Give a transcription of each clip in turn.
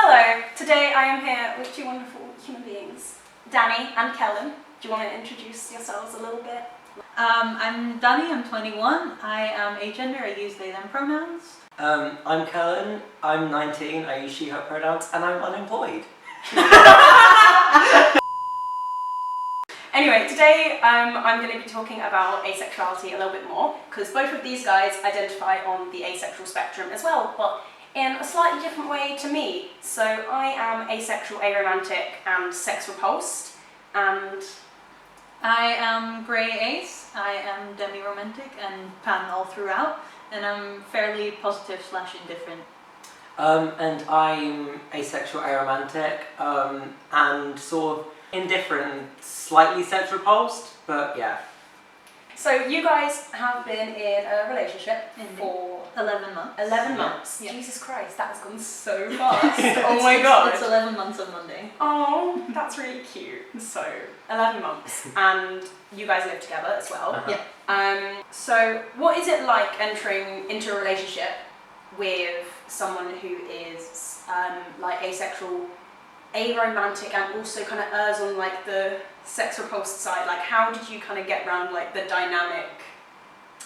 Hello, today I am here with two wonderful human beings, Danni and Kellyn. Do you want to introduce yourselves a little bit? I'm Danni, I'm 21, I am agender, I use they them pronouns. I'm Kellyn, I'm 19, I use she her pronouns, and I'm unemployed. Anyway, today I'm going to be talking about asexuality a little bit more, because both of these guys identify on the asexual spectrum as well, but in a slightly different way to me. So I am asexual, aromantic, and sex repulsed, and I am grey ace, I am demiromantic and pan all throughout, and I'm fairly positive / indifferent. And I'm asexual, aromantic, and sort of indifferent, slightly sex repulsed, but yeah. So you guys have been in a relationship for 11 months. 11 months? Yeah. Jesus Christ, that has gone so fast. Oh my god. It's 11 months on Monday. Oh, that's really cute. So, 11 months, and you guys live together as well. Uh-huh. Yeah. So what is it like entering into a relationship with someone who is like asexual, aromantic, and also kind of errs on like the sex repulsed side? Like, how did you kind of get around like the dynamic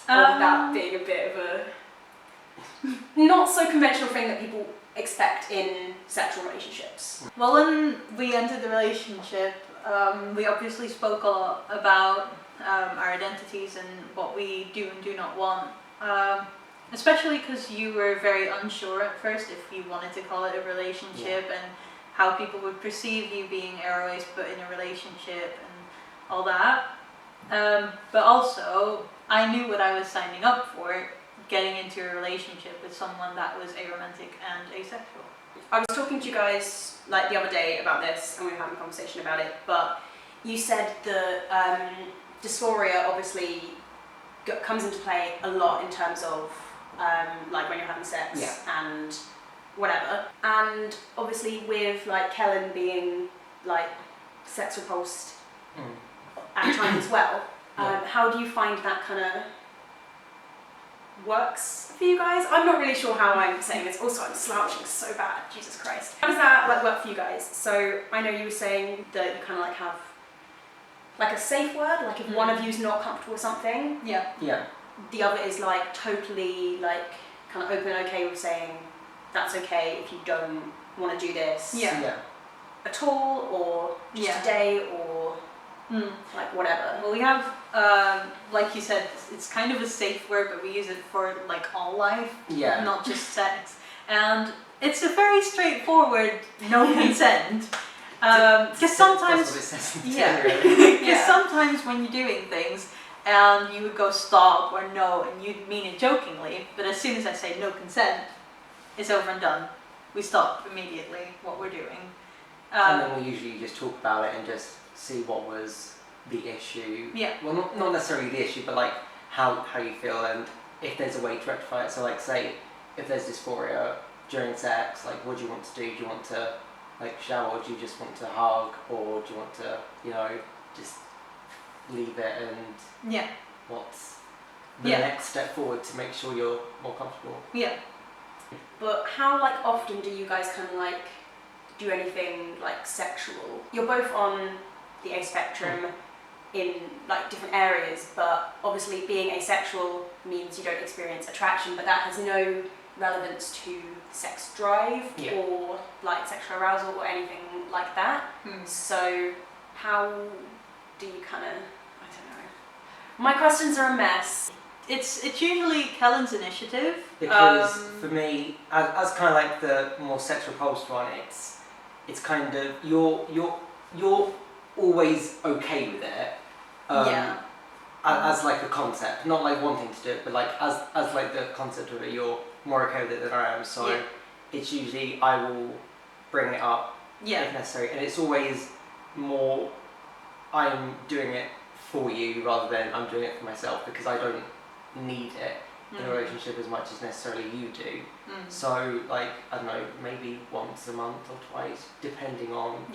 of that being a bit of a not so conventional thing that people expect in sexual relationships? Well, when we entered the relationship, we obviously spoke a lot about our identities and what we do and do not want. Especially because you were very unsure at first if you wanted to call it a relationship, and how people would perceive you being aroace but in a relationship and all that. But also, I knew what I was signing up for, getting into a relationship with someone that was aromantic and asexual. I was talking to you guys like the other day about this, and we were having a conversation about it, but you said that dysphoria obviously comes into play a lot in terms of like when you're having sex and whatever. And obviously with like Kellyn being like sex repulsed at times as well, how do you find that kind of works for you guys? I'm not really sure how I'm saying this. Also, I'm slouching so bad, Jesus Christ. How does that like work for you guys? So I know you were saying that you kind of like have like a safe word, like if one of you's not comfortable with something, Yeah. the other is like totally like kind of open, okay with saying that's okay if you don't want to do this at all, or just a day, or like whatever. Well, we have, like you said, it's kind of a safe word, but we use it for like all life, not just sex. And it's a very straightforward no consent. Because sometimes, sometimes when you're doing things, and you would go stop or no, and you'd mean it jokingly, but as soon as I say no consent, it's over and done. We stop immediately what we're doing. And then we usually just talk about it and just see what was the issue. Yeah. Well, not necessarily the issue, but like how you feel and if there's a way to rectify it. So like say if there's dysphoria during sex, like what do you want to do? Do you want to like shower, or do you just want to hug, or do you want to, you know, just leave it, and what's the next step forward to make sure you're more comfortable? Yeah. But how like often do you guys kind of like do anything like sexual? You're both on the A spectrum in like different areas, but obviously being asexual means you don't experience attraction, but that has no relevance to sex drive or like sexual arousal or anything like that. So how do you kind of, I don't know. My questions are a mess. It's usually Kellyn's initiative. Because for me, as kind of like the more sex repulsed one, it's kind of you're always okay with it. As like a concept, not like wanting to do it, but like as like the concept of it, you're more okay with it than I am. So it's usually I will bring it up if necessary, and it's always more I'm doing it for you rather than I'm doing it for myself, because I don't need it in a relationship as much as necessarily you do. So like, I don't know, maybe once a month or twice, depending on.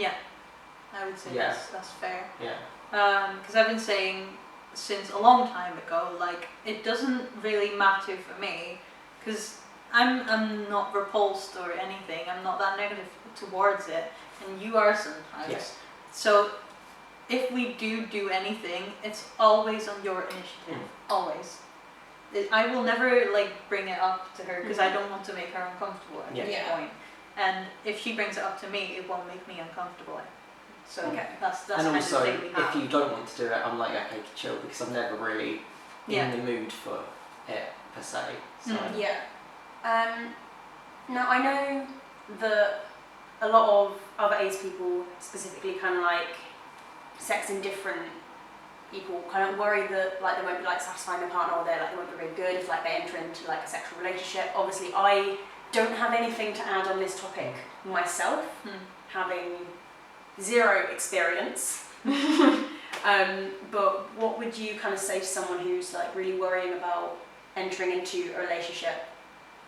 I would say that's fair. Because I've been saying since a long time ago, like it doesn't really matter for me, because I'm not repulsed or anything. I'm not that negative towards it, and you are sometimes. Yes. So if we do anything, it's always on your initiative. Always. I will never like bring it up to her because I don't want to make her uncomfortable at this point. And if she brings it up to me, it won't make me uncomfortable. So that's and kind also, of the thing we have. if you don't want to do it, I'm like, okay, chill, because I'm never really in the mood for it per se. So. Now I know that a lot of other ace people specifically kind of like sex indifferent people kind of worry that like they won't be like satisfying their partner, or they won't be very good if like they enter into like a sexual relationship. Obviously I don't have anything to add on this topic myself, having zero experience. But what would you kind of say to someone who's like really worrying about entering into a relationship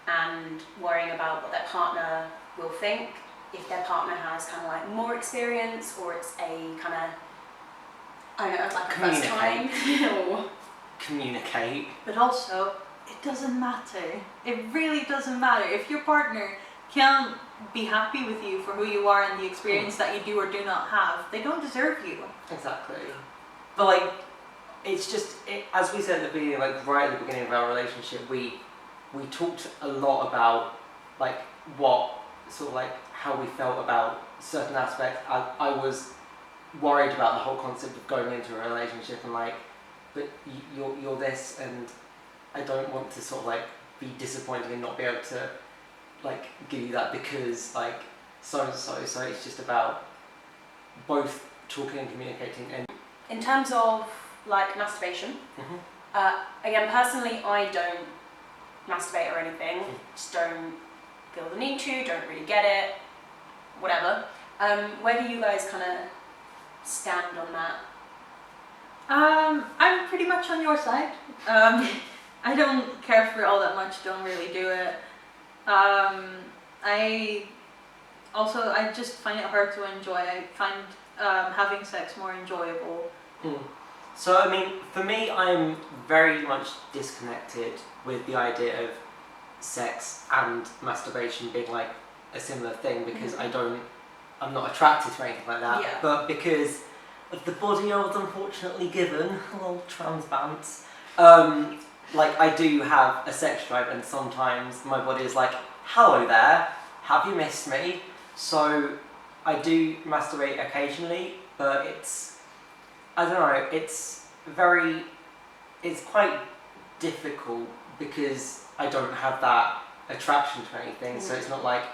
and worrying about what their partner will think, if their partner has kind of like more experience, or it's a kind of, I don't know, like a first time? Or... Communicate. But also, it doesn't matter. It really doesn't matter. If your partner can't be happy with you for who you are and the experience that you do or do not have, they don't deserve you. Exactly. But like, it's just, as we said at the beginning, like right at the beginning of our relationship, we talked a lot about like what sort of like how we felt about certain aspects. I was worried about the whole concept of going into a relationship and like, but you're this, and I don't want to sort of like be disappointed and not be able to like give you that because like so and so. So it's just about both talking and communicating. And in terms of like masturbation, again personally I don't masturbate or anything, just don't feel the need to, don't really get it, whatever. Where do you guys kind of stand on that? I'm pretty much on your side. I don't care for it all that much, don't really do it. I just find it hard to enjoy. I find having sex more enjoyable. So I mean, for me, I'm very much disconnected with the idea of sex and masturbation being like a similar thing, because I'm not attracted to anything like that, but because of the body I was unfortunately given, little trans bants, like I do have a sex drive, and sometimes my body is like, hello there, have you missed me? So I do masturbate occasionally, but it's, I don't know, it's quite difficult because I don't have that attraction to anything, so it's not like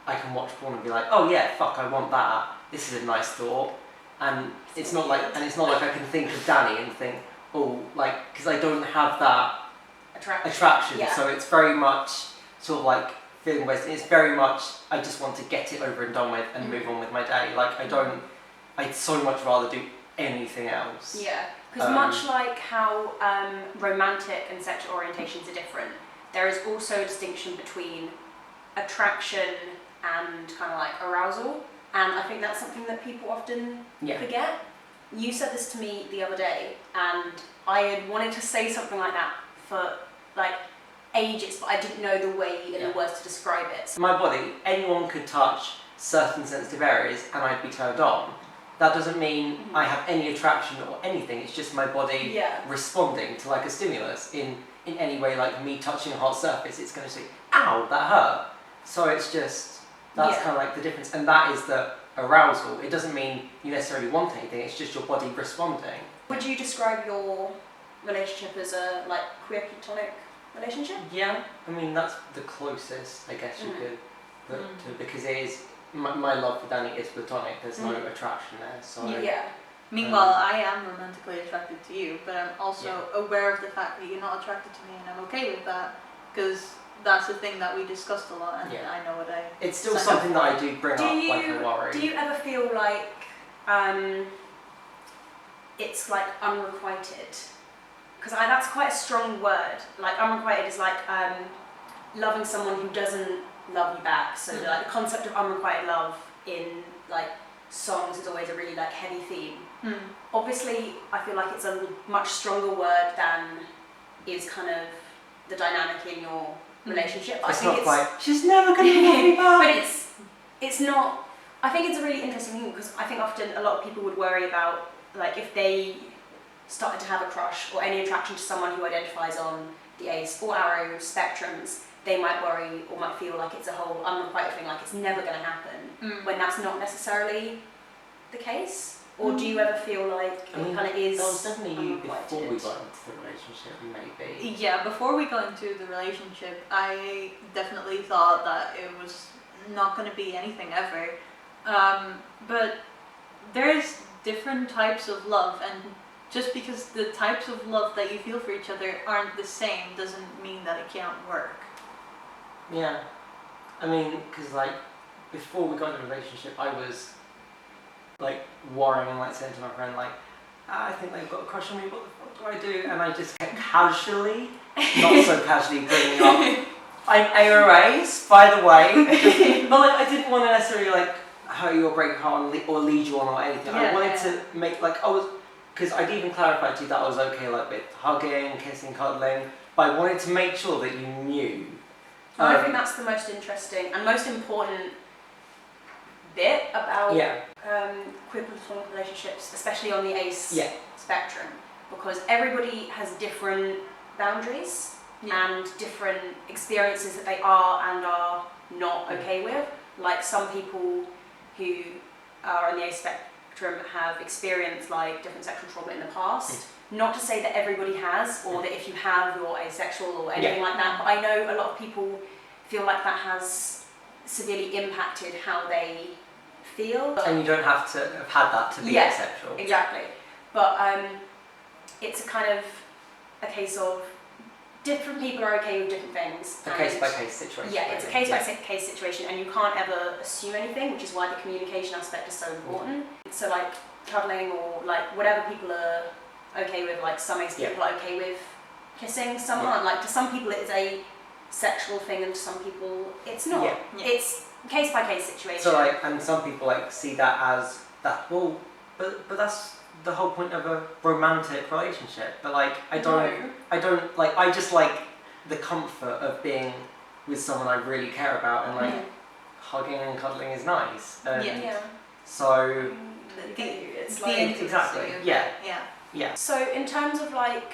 I can watch porn and be like, oh yeah, fuck, I want that, this is a nice thought, and it's not like I can think of Danny and think, oh, like, because I don't have that attraction, so it's very much sort of like feeling based. It's very much, I just want to get it over and done with and move on with my day. Like I'd so much rather do anything else. Yeah, because much like how romantic and sexual orientations are different, there is also a distinction between attraction and kind of like arousal, and I think that's something that people often forget. You said this to me the other day, and I had wanted to say something like that for like ages, but I didn't know the way and the words to describe it. My body, anyone could touch certain sensitive areas and I'd be turned on. That doesn't mean I have any attraction or anything, it's just my body responding to like a stimulus in any way, like me touching a hot surface, it's going to say, ow, that hurt. So it's just, that's kind of like the difference, and that is the arousal. It doesn't mean you necessarily want anything, it's just your body responding. Would you describe your relationship as a like queer platonic relationship? Yeah, I mean that's the closest I guess you could put to, because it is, my love for Danny is platonic, there's no attraction there, so... Meanwhile, I am romantically attracted to you, but I'm also aware of the fact that you're not attracted to me, and I'm okay with that, because that's the thing that we discussed a lot, and I know what I... It's still something that I do bring up, like I worry. Do you ever feel like it's like unrequited? Because that's quite a strong word. Like unrequited is like loving someone who doesn't love you back. So like the concept of unrequited love in like songs is always a really like heavy theme. Obviously, I feel like it's a much stronger word than is kind of the dynamic in your relationship. It's not like she's never going to love me back. But it's not. I think it's a really interesting thing because I think often a lot of people would worry about like if they started to have a crush or any attraction to someone who identifies on the ACE or ARO spectrums, they might worry or might feel like it's a whole unrequited thing, like it's never going to happen, when that's not necessarily the case. Or do you ever feel like it kind of is? That was definitely you before we got into the relationship, maybe. Yeah, before we got into the relationship, I definitely thought that it was not going to be anything ever. But there's different types of love, and just because the types of love that you feel for each other aren't the same doesn't mean that it can't work. Yeah. I mean, because like, before we got into the relationship, I was like worrying and like saying to my friend like, I think they've got a crush on me, what the fuck do I do? And I just kept casually, not so casually bringing up, I'm ARAs, by the way. But like, I didn't want to necessarily like hurt you or break your heart or lead you on or anything. I wanted to make like, because I'd even clarified to you that I was okay like with hugging, kissing, cuddling, but I wanted to make sure that you knew. I think that's the most interesting and most important bit about queer platonic relationships, especially on the ACE spectrum, because everybody has different boundaries and different experiences that they are and are not okay with. Like some people who are on the ACE spectrum have experienced like different sexual trauma in the past. Not to say that everybody has, or that if you have, you're asexual or anything like that, but I know a lot of people feel like that has severely impacted how they feel. And you don't have to have had that to be asexual. Exactly. But it's a kind of a case of different people are okay with different things. A case-by-case situation. Yeah, it's a case-by-case situation, and you can't ever assume anything, which is why the communication aspect is so important. So like cuddling or like whatever people are okay with, like some ACE people are okay with kissing, some aren't. Like to some people it is a sexual thing and to some people it's not. It's case-by-case situation. So like, and some people like see that as that, well, but that's the whole point of a romantic relationship. But like, I don't like, I just like the comfort of being with someone I really care about, and like hugging and cuddling is nice. And so it's the like exactly. Yeah. So in terms of like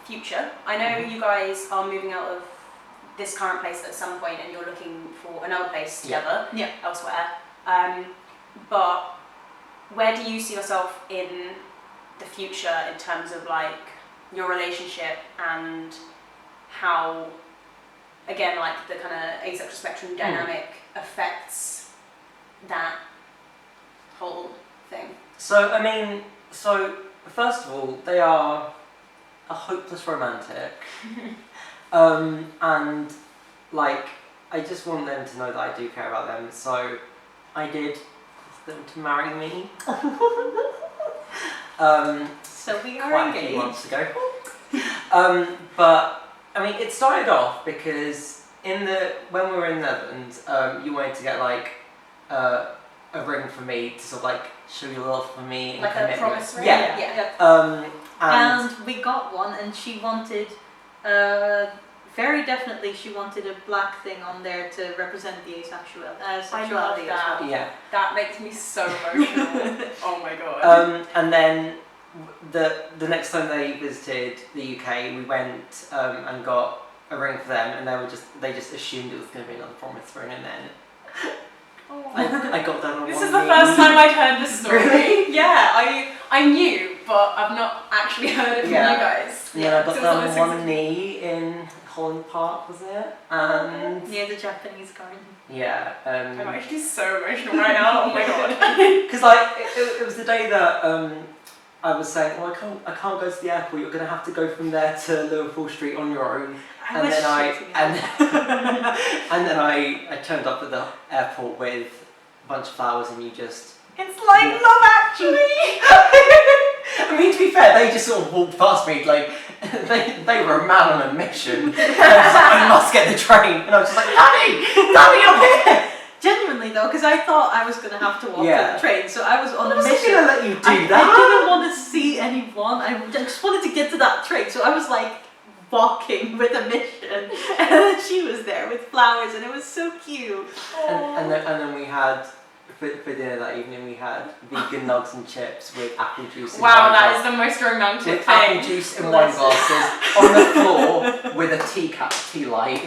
future, I know you guys are moving out of this current place at some point and you're looking for another place together elsewhere. But where do you see yourself in the future in terms of like your relationship and how, again, like the kind of asexual spectrum dynamic affects that whole thing? So I mean, first of all, they are a hopeless romantic. And like, I just want them to know that I do care about them. So I did ask them to marry me. So we are quite engaged. a few months ago. But I mean, it started off because when we were in the Netherlands, you wanted to get like a ring for me to sort of like show your love for me. Like and a promise ring? Yeah. And we got one, and she wanted, very definitely, she wanted a black thing on there to represent the asexuality. I love that. Yeah. That makes me so emotional. Oh my god. And then the next time they visited the UK, we went and got a ring for them, and they just assumed it was going to be another promise ring, and then I got them on This one is the knee. first time I'd heard this story. Really? Yeah, I knew, but I've not actually heard it from you guys. Yeah, I got So them it's on like one knee in Holland Park, was it? And near the Japanese garden. yeah. I'm actually so emotional right now. Oh my god. Because like it was the day that I was saying, well, I can't go to the airport. You're gonna have to go from there to Liverpool Street on your own. And then I turned up at the airport with a bunch of flowers, and you just. It's like Love Actually. I mean, to be fair, they just sort of walked past me like they were a man on a mission. And I was like, I must get the train, and I was just like, Danni, I'm here. Genuinely though, because I thought I was gonna have to walk to the train, so I was on a I wasn't mission. gonna let you do I that. didn't want to see anyone. I just wanted to get to that train, so I was like walking with a mission. reception, and then she was there with flowers, and it was so cute. And then we had, for dinner that evening, we had vegan nugs and chips with apple juice in Wow, wine that glass- is the most romantic with thing. apple juice in wine glasses on the floor with a tea light.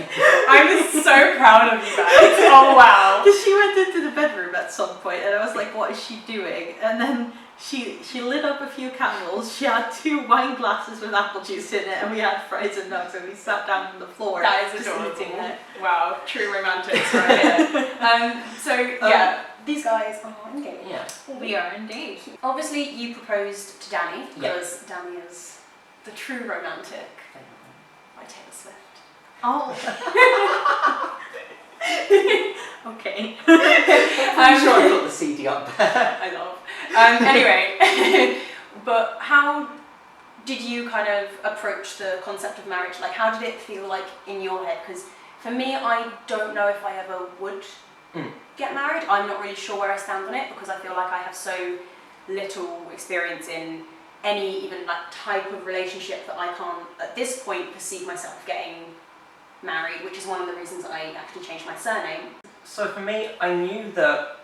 I'm so proud of you guys. Oh wow. Because she went into the bedroom at some point, and I was like, what is she doing? And then she lit up a few candles, she had 2 wine glasses with apple juice in it, and we had fries and nugs, and we sat down on the floor. That is just adorable. eating it. Wow, true romantics right here. So yeah, these guys are engaged. Yeah. We are indeed. Obviously, you proposed to Danni because Danni is the true romantic by Taylor Swift. Oh. Okay. I'm sure I've got the CD up there. I love. Anyway, but how did you kind of approach the concept of marriage? Like, how did it feel like in your head? Because for me, I don't know if I ever would get married. I'm not really sure where I stand on it because I feel like I have so little experience in any even like type of relationship that I can't at this point perceive myself getting married, which is one of the reasons I actually changed my surname. So for me, I knew that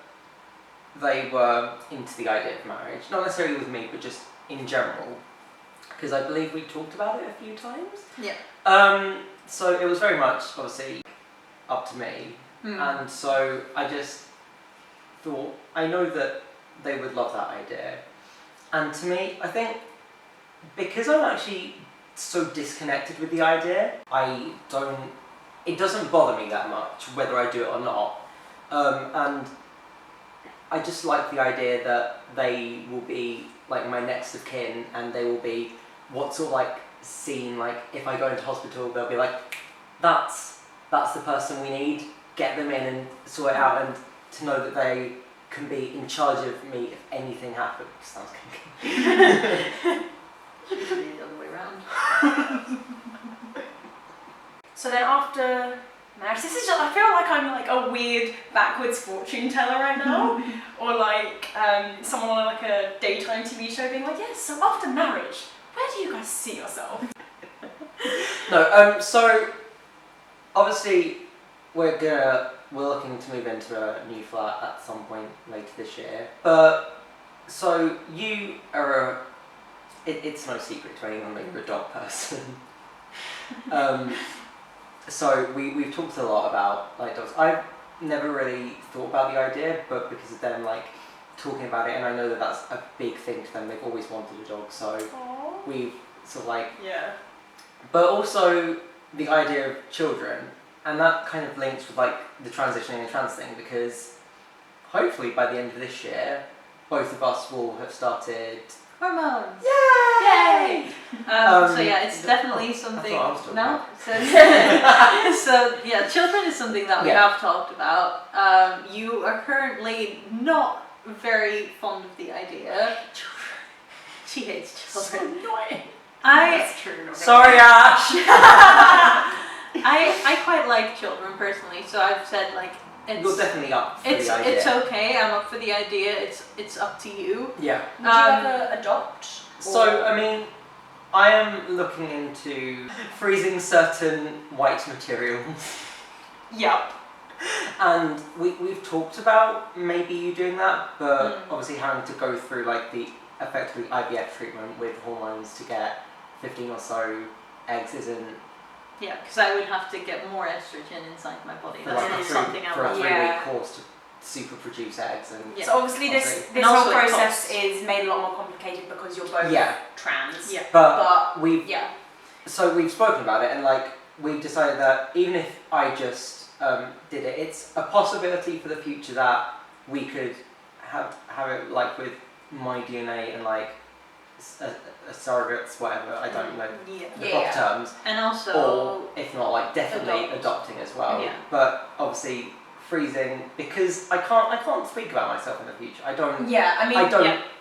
they were into the idea of marriage, not necessarily with me, but just in general, because I believe we talked about it a few times. Yeah. So it was very much, obviously, up to me, and so I just thought, I know that they would love that idea, and to me, I think, because I'm actually so disconnected with the idea, it doesn't bother me that much whether I do it or not, and I just like the idea that they will be like my next of kin, and they will be what sort of like seen, like if I go into hospital, they'll be like, that's the person we need, get them in and sort it out, and to know that they can be in charge of me if anything happens. Sounds kinky. Should be the other way around. So then after marriage, this is just, I feel like I'm like a weird backwards fortune teller right now, or like someone on like a daytime TV show being like, yes, so after marriage, where do you guys see yourself? No, so obviously we're looking to move into a new flat at some point later this year, but so you are it's no secret to anyone that you're a dog person. So we've talked a lot about like dogs. I've never really thought about the idea, but because of them like talking about it, and I know that that's a big thing to them, they've always wanted a dog, so we've sort of like but also the idea of children, and that kind of links with like the transitioning and trans thing, because hopefully by the end of this year both of us will have started Hormones. Yay! So yeah, it's definitely something. No. So yeah, children is something that we have talked about. You are currently not very fond of the idea. She hates children. So annoying. That's true. Sorry, Ash. I quite like children personally, so I've said like you're definitely up for the idea. It's okay. I'm up for the idea. It's up to you. Yeah. Would you ever adopt? So I mean, I am looking into freezing certain white materials. Yep. And we've talked about maybe you doing that, but obviously having to go through like the effectively IVF treatment with hormones to get 15 or so eggs isn't. Yeah, because I would have to get more estrogen inside my body. For That's like not a something I for a want. 3-week course to super produce eggs and. Yeah. So obviously this And whole also it process costs. is made a lot more complicated because you're both trans. Yeah. But we've Yeah. so we've spoken about it, and like we've decided that even if I just did it, it's a possibility for the future that we could have it like with my DNA and like a surrogates, whatever, I don't know the proper terms, And also, or if not, like definitely adopt. adopting as well. Yeah. But obviously freezing, because I can't speak about myself in the future. I don't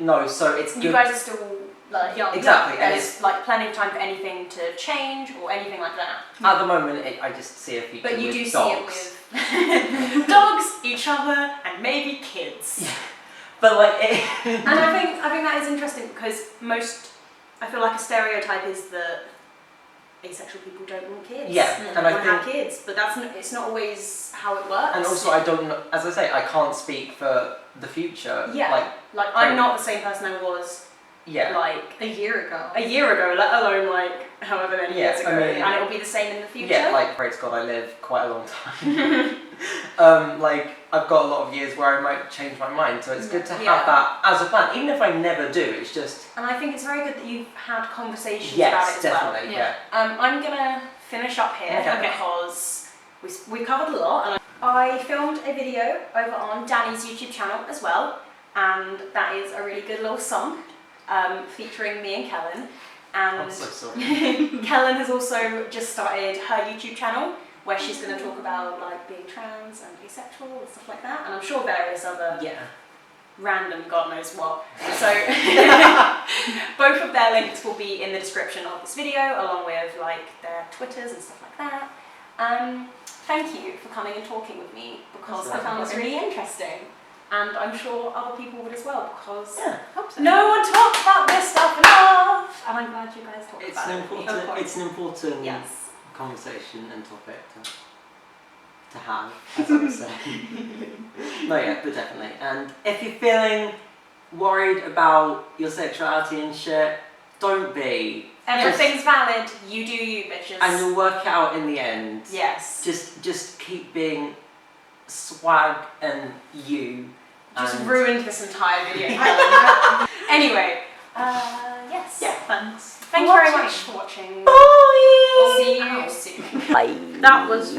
know, so it's You good. guys are still like young. Exactly, and There's like plenty of time for anything to change or anything like that. At the moment, I just see a future But you with do dogs. see it with dogs, each other, and maybe kids. But like, And I think that is interesting because I feel like a stereotype is that asexual people don't want kids. Yeah, and and I want to have think- kids, but it's not always how it works. And also, I don't know, as I say, I can't speak for the future. Yeah. Like I'm not the same person I was like a year ago, let alone like however many years ago, I mean, and it'll be the same in the future. Yeah, like pray to God I live quite a long time. Like I've got a lot of years where I might change my mind, so it's good to have that as a plan, even if I never do. It's just. And I think it's very good that you've had conversations Yes, about it as definitely, well. I'm gonna finish up here because we covered a lot, and I filmed a video over on Danny's YouTube channel as well, and that is a really good little song featuring me and Kellyn. And I'm so sorry. Kellyn has also just started her YouTube channel where she's going to talk about like being trans and asexual and stuff like that, and I'm sure various other random God knows what. So both of their links will be in the description of this video, along with like their Twitters and stuff like that. Thank you for coming and talking with me, because I found this really interesting. And I'm sure other people would as well, because no one talks about this stuff enough. And I'm glad you guys talked about it. It's an important Yes. conversation and topic to have, as I was saying. No, yeah, but definitely. And if you're feeling worried about your sexuality and shit, don't be. Everything's valid. You do you, bitches. And you'll work it out in the end. Yes. Just keep being swag and you. Just ruined this entire video. Anyway, yes. Yeah, thanks. Thank you very much for watching. Bye! See you soon. Bye. That was